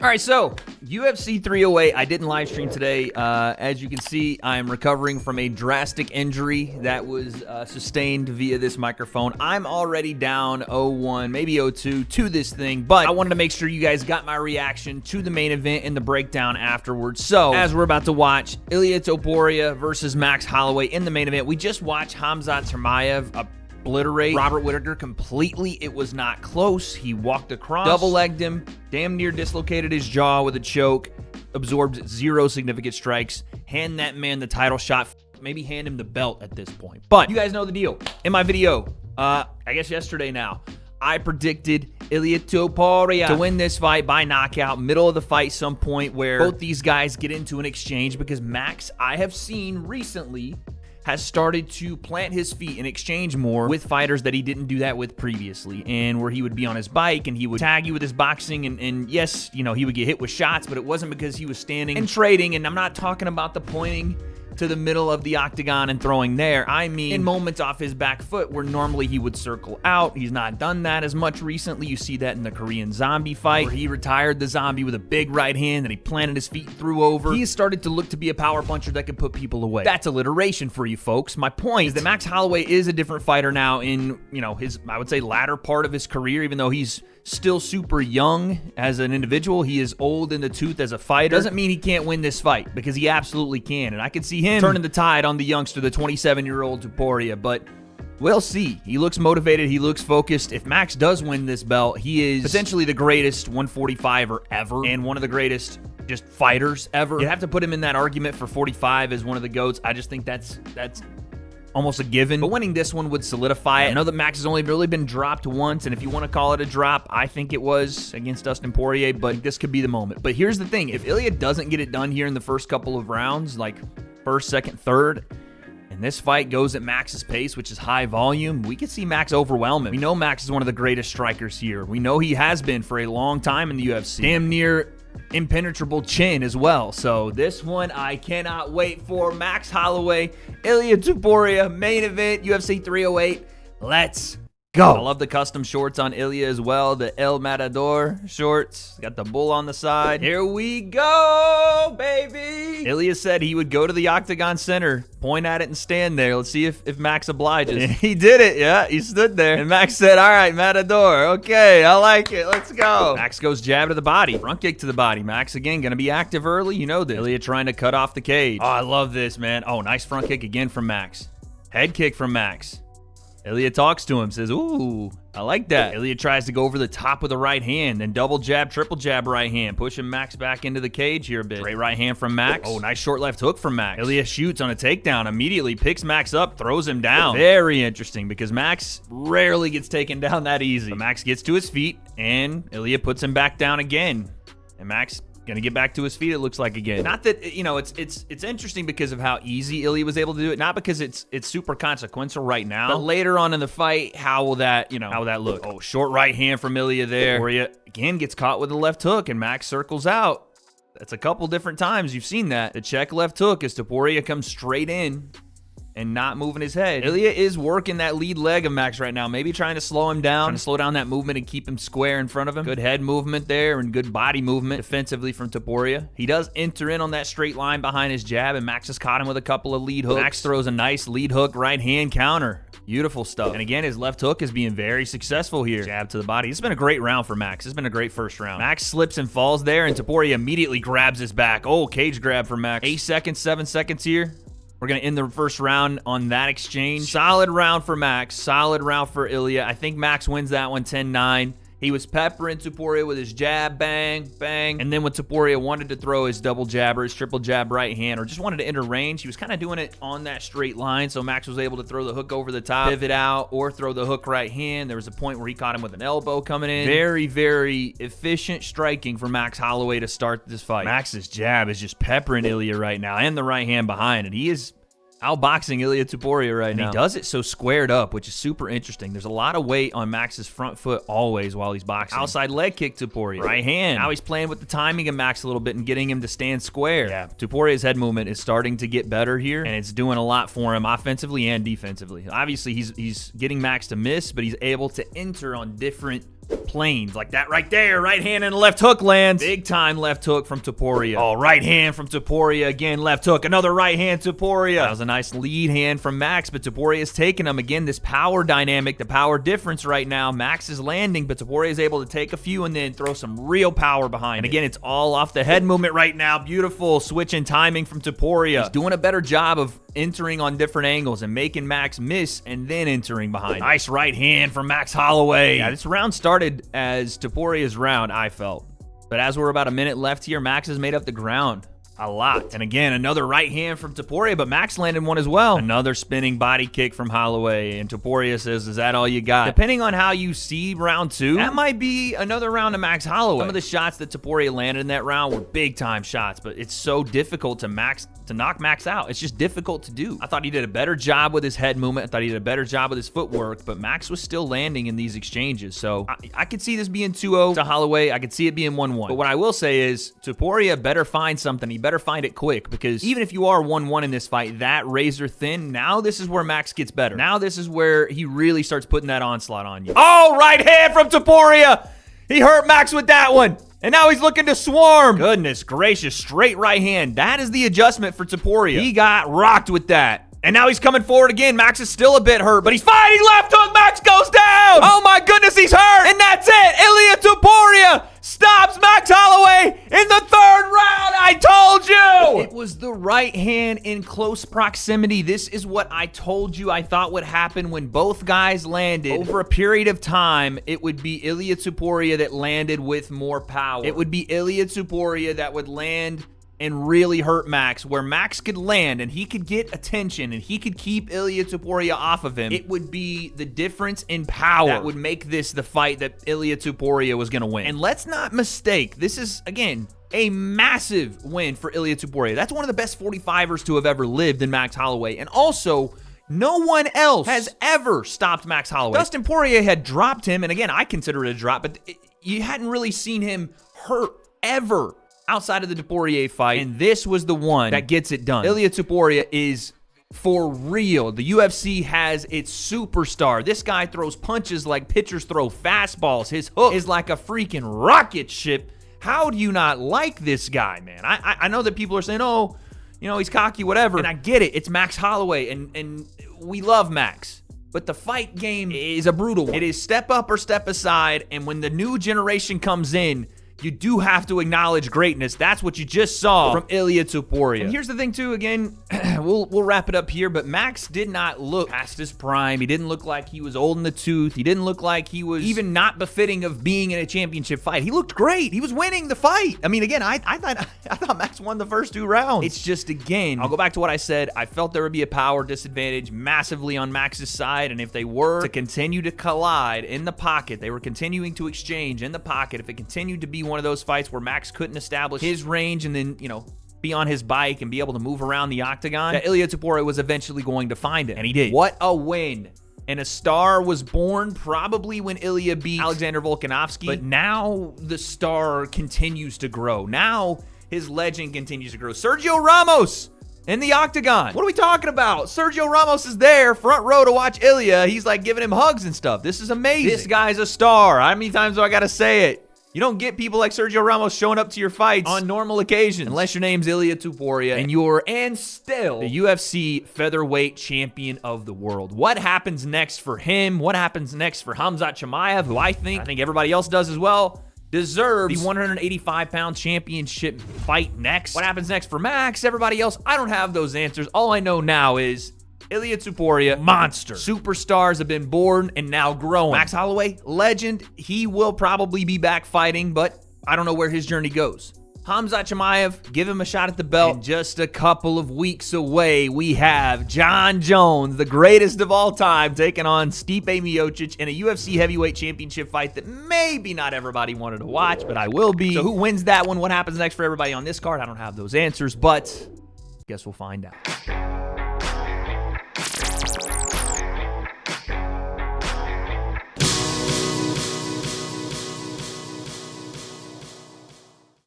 All right, so UFC 308, I didn't live stream today. As you can see, I am recovering from a drastic injury that was sustained via this microphone. I'm already down 0-1, maybe 0-2 to this thing, but I wanted to make sure you guys got my reaction to the main event and the breakdown afterwards. So, as we're about to watch Ilia Topuria versus Max Holloway in the main event, we just watched Khamzat Chimaev obliterate Robert Whittaker completely. It was not close. He walked across, double-legged him, damn near dislocated his jaw with a choke, absorbed 0 significant strikes. Hand that man the title shot. Maybe hand him the belt at this point. But you guys know the deal. In my video, I guess yesterday now, I predicted Ilia Topuria to win this fight by knockout, middle of the fight, some point where both these guys get into an exchange, because Max, I have seen recently, has started to plant his feet and exchange more with fighters that he didn't do that with previously, and where he would be on his bike and he would tag you with his boxing, and yes, you know, he would get hit with shots, but it wasn't because he was standing and trading. And I'm not talking about the pointing to the middle of the octagon and throwing there. I mean, in moments off his back foot where normally he would circle out. He's not done that as much recently. You see that in the Korean zombie fight, where he retired the zombie with a big right hand and he planted his feet and threw over. He has started to look to be a power puncher that can put people away. That's alliteration for you folks. My point is that Max Holloway is a different fighter now in, you know, his, I would say, latter part of his career. Even though he's still super young as an individual, he is old in the tooth as a fighter. Doesn't mean he can't win this fight, because he absolutely can. And I can see him turning the tide on the youngster, the 27-year-old Topuria, but we'll see. He looks motivated. He looks focused. If Max does win this belt, he is potentially the greatest 145er ever, and one of the greatest just fighters ever. You have to put him in that argument for 45 as one of the GOATs. I just think that's almost a given, but winning this one would solidify it. I know that Max has only really been dropped once, and if you want to call it a drop, I think it was against Dustin Poirier, but this could be the moment. But here's the thing. If Ilia doesn't get it done here in the first couple of rounds, like first, second, third, and this fight goes at Max's pace, which is high volume, we could see Max overwhelm him. We know Max is one of the greatest strikers here. We know he has been for a long time in the UFC. Damn near impenetrable chin as well. So this one I cannot wait for. Max Holloway, Ilia Topuria, main event, UFC 308. Let's go. I love the custom shorts on Ilia as well. The El Matador shorts. Got the bull on the side. Here we go, baby. Ilia said he would go to the Octagon Center, point at it, and stand there. Let's see if Max obliges. He did it. Yeah, he stood there. And Max said, all right, Matador. Okay, I like it. Let's go. Max goes jab to the body. Front kick to the body. Max, again, going to be active early. You know this. Ilia trying to cut off the cage. Oh, I love this, man. Oh, nice front kick again from Max. Head kick from Max. Ilia talks to him, says, ooh, I like that. Ilia tries to go over the top with a right hand, then double jab, triple jab right hand, pushing Max back into the cage here a bit. Great right hand from Max. Oh, nice short left hook from Max. Ilia shoots on a takedown, immediately picks Max up, throws him down. Very interesting, because Max rarely gets taken down that easy. But Max gets to his feet, and Ilia puts him back down again. And Max gonna get back to his feet, it looks like, again. Not that, you know, it's interesting because of how easy Ilia was able to do it. Not because it's super consequential right now, but later on in the fight, how will that look? Oh, short right hand from Ilia there. Topuria again gets caught with a left hook, and Max circles out. That's a couple different times you've seen that. The check left hook as Topuria comes straight in and not moving his head. Ilia is working that lead leg of Max right now, maybe trying to slow him down, trying to slow down that movement and keep him square in front of him. Good head movement there and good body movement defensively from Topuria. He does enter in on that straight line behind his jab, and Max has caught him with a couple of lead hooks. Max throws a nice lead hook right hand counter. Beautiful stuff. And again, his left hook is being very successful here. Jab to the body. It's been a great round for Max. It's been a great first round. Max slips and falls there, and Topuria immediately grabs his back. Oh, cage grab for Max. 8 seconds, 7 seconds here. We're going to end the first round on that exchange. Solid round for Max. Solid round for Ilia. I think Max wins that one 10-9. He was peppering Topuria with his jab, bang, bang. And then when Topuria wanted to throw his double jab or his triple jab right hand, or just wanted to enter range, he was kind of doing it on that straight line. So Max was able to throw the hook over the top, pivot out, or throw the hook right hand. There was a point where he caught him with an elbow coming in. Very, very efficient striking for Max Holloway to start this fight. Max's jab is just peppering Ilia right now, and the right hand behind it. He is outboxing Ilia Topuria right now. He does it so squared up, which is super interesting. There's a lot of weight on Max's front foot always while he's boxing. Outside leg kick Topuria. Right hand. Now he's playing with the timing of Max a little bit and getting him to stand square. Yeah, Topuria's head movement is starting to get better here, and it's doing a lot for him offensively and defensively. Obviously, he's getting Max to miss, but he's able to enter on different planes like that right there. Right hand and left hook lands. Big time left hook from Topuria. Oh, right hand from Topuria. Again, left hook. Another right hand Topuria. That was a nice lead hand from Max, but Topuria's taking him. Again, this power dynamic, the power difference right now. Max is landing, but Topuria is able to take a few and then throw some real power behind it. And again, it's all off the head movement right now. Beautiful switch in timing from Topuria. He's doing a better job of entering on different angles and making Max miss and then entering behind. Nice right hand from Max Holloway. Yeah, this round started as Topuria's round, I felt. But as we're about a minute left here, Max has made up the ground a lot. And again, another right hand from Topuria, but Max landed one as well. Another spinning body kick from Holloway, and Topuria says, is that all you got? Depending on how you see round two, that might be another round of Max Holloway. Some of the shots that Topuria landed in that round were big time shots, but it's so difficult to knock Max out. It's just difficult to do. I thought he did a better job with his head movement. I thought he did a better job with his footwork, but Max was still landing in these exchanges. So I could see this being 2-0 to Holloway. I could see it being 1-1. But what I will say is Topuria better find something. He better find it quick, because even if you are 1-1 in this fight, that razor thin, now this is where Max gets better. Now this is where he really starts putting that onslaught on you. Oh, right hand from Topuria. He hurt Max with that one. And now he's looking to swarm. Goodness gracious, straight right hand. That is the adjustment for Topuria. He got rocked with that. And now he's coming forward again. Max is still a bit hurt, but he's fighting left hook. Max goes down. Oh my goodness, he's hurt. And that's it. Ilia Topuria stops Max Holloway in the third round. I told you. It was the right hand in close proximity. This is what I told you I thought would happen when both guys landed. Over a period of time, it would be Ilia Topuria that landed with more power. It would be Ilia Topuria that would land and really hurt Max, where Max could land and he could get attention and he could keep Ilia Topuria off of him. It would be the difference in power that would make this the fight that Ilia Topuria was going to win. And let's not mistake, this is, again, a massive win for Ilia Topuria. That's one of the best 45ers to have ever lived in Max Holloway. And also, no one else has ever stopped Max Holloway. Dustin Poirier had dropped him, and again, I consider it a drop, but you hadn't really seen him hurt ever outside of the Topuria fight, and this was the one that gets it done. Ilia Topuria is for real. The UFC has its superstar. This guy throws punches like pitchers throw fastballs. His hook is like a freaking rocket ship. How do you not like this guy, man? I know that people are saying, oh, you know, he's cocky, whatever, and I get it. It's Max Holloway, and we love Max. But the fight game is a brutal one. It is step up or step aside, and when the new generation comes in, you do have to acknowledge greatness. That's what you just saw from Ilia Topuria. And here's the thing, too, again, we'll wrap it up here, but Max did not look past his prime. He didn't look like he was old in the tooth. He didn't look like he was even not befitting of being in a championship fight. He looked great. He was winning the fight. I mean, again, I thought Max won the first 2 rounds. It's just, again, I'll go back to what I said. I felt there would be a power disadvantage massively on Max's side, and if they were to continue to collide in the pocket, they were continuing to exchange in the pocket, if it continued to be one of those fights where Max couldn't establish his range and then, you know, be on his bike and be able to move around the octagon, that Ilia Topuria was eventually going to find it. And he did. What a win. And a star was born probably when Ilia beat Alexander Volkanovski, but now the star continues to grow. Now his legend continues to grow. Sergio Ramos in the octagon. What are we talking about? Sergio Ramos is there, front row to watch Ilia. He's like giving him hugs and stuff. This is amazing. This guy's a star. How many times do I got to say it? You don't get people like Sergio Ramos showing up to your fights on normal occasions, unless your name's Ilia Topuria and you're still the UFC featherweight champion of the world. What happens next for him? What happens next for Khamzat Chimaev, who I think everybody else does as well, deserves the 185-pound championship fight next? What happens next for Max? Everybody else, I don't have those answers. All I know now is Ilia Topuria, monster. Superstars have been born and now growing. Max Holloway, legend. He will probably be back fighting, but I don't know where his journey goes. Khamzat Chimaev, give him a shot at the belt. And just a couple of weeks away, we have John Jones, the greatest of all time, taking on Stipe Miocic in a UFC heavyweight championship fight that maybe not everybody wanted to watch, but I will be. So who wins that one? What happens next for everybody on this card? I don't have those answers, but guess we'll find out.